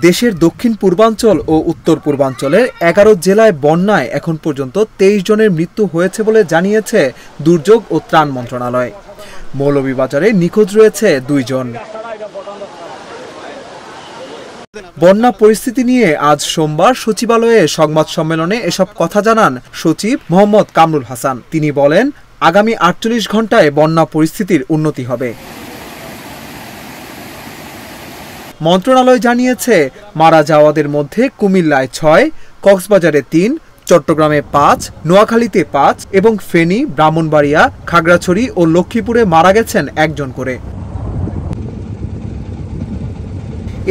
দেশের দক্ষিণ পূর্বাঞ্চল ও উত্তর পূর্বাঞ্চলের 11 জেলায় বন্যায় এখন পর্যন্ত 23 জনের মৃত্যু হয়েছে বলে জানিয়েছে দুর্যোগ ও ত্রাণ মন্ত্রণালয়। মৌলভীবাজারে নিখোঁজ রয়েছে 2 জন। বন্যা পরিস্থিতি নিয়ে আজ সোমবার সচিবালয়ে সংবাদ সম্মেলনে এসব কথা জানান সচিব মোহাম্মদ কামরুল হাসান। তিনি বলেন, আগামী 48 ঘন্টায় বন্যা পরিস্থিতির উন্নতি হবে। মন্ত্রণালয় জানিয়েছে, মারা যাওয়াদের মধ্যে কুমিল্লায় 6, কক্সবাজারে 3, চট্টগ্রামে 5, নোয়াখালীতে 5 এবং ফেনী, ব্রাহ্মণবাড়িয়া, খাগড়াছড়ি ও লক্ষ্মীপুরে মারা গেছেন 1 জন করে।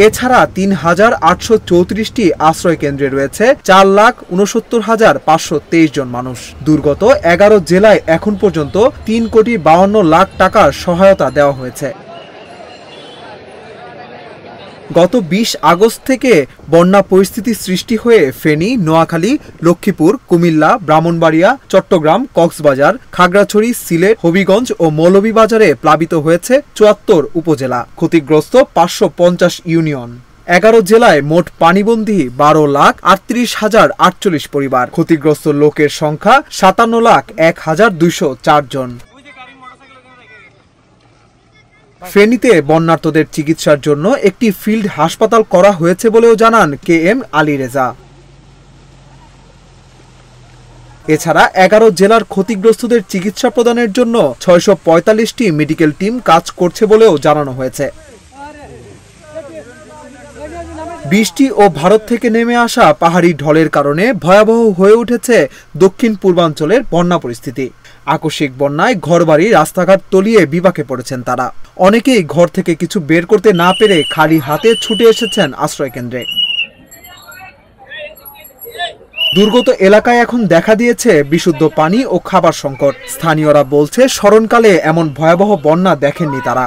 এছাড়া 3834টি আশ্রয় কেন্দ্রে রয়েছে 4,69,523 জন মানুষ। দুর্গত 11 জেলায় এখন পর্যন্ত 3,52,00,000 টাকার সহায়তা দেওয়া হয়েছে। গত 20 আগস্ট থেকে বন্যা পরিস্থিতি সৃষ্টি হয়ে ফেনী, নোয়াখালী, লক্ষ্মীপুর, কুমিল্লা, ব্রাহ্মণবাড়িয়া, চট্টগ্রাম, কক্সবাজার, খাগড়াছড়ি, সিলেট, হবিগঞ্জ ও মৌলভীবাজারে প্লাবিত হয়েছে 74 উপজেলা। ক্ষতিগ্রস্ত 550 ইউনিয়ন। 11 জেলায় মোট পানিবন্দী 12,38,048 পরিবার। ক্ষতিগ্রস্ত লোকের সংখ্যা 57,01,204 জন। ফেনীতে বন্যার্তদের চিকিৎসার জন্য একটি ফিল্ড হাসপাতাল করা হয়েছে বলেও জানান KM আলী রেজা। এছাড়া 11 জেলার ক্ষতিগ্রস্তদের চিকিৎসা প্রদানের জন্য 645টি মেডিকেল টিম কাজ করছে বলেও জানানো হয়েছে। বৃষ্টি ও ভারত থেকে নেমে আসা পাহাড়ি ঢলের কারণে ভয়াবহ হয়ে উঠেছে দক্ষিণ পূর্বাঞ্চলের বন্যা পরিস্থিতি। আকস্মিক বন্যায় ঘরবাড়ি, রাস্তাঘাট তলিয়ে বিপাকে পড়েছেন তারা। অনেকেই ঘর থেকে কিছু বের করতে না পেরে খালি হাতে ছুটে এসেছেন আশ্রয় কেন্দ্রে। দুর্গত এলাকায় এখন দেখা দিয়েছে বিশুদ্ধ পানি ও খাবার সংকট। স্থানীয়রা বলছে, স্মরণকালে এমন ভয়াবহ বন্যা দেখেননি তারা।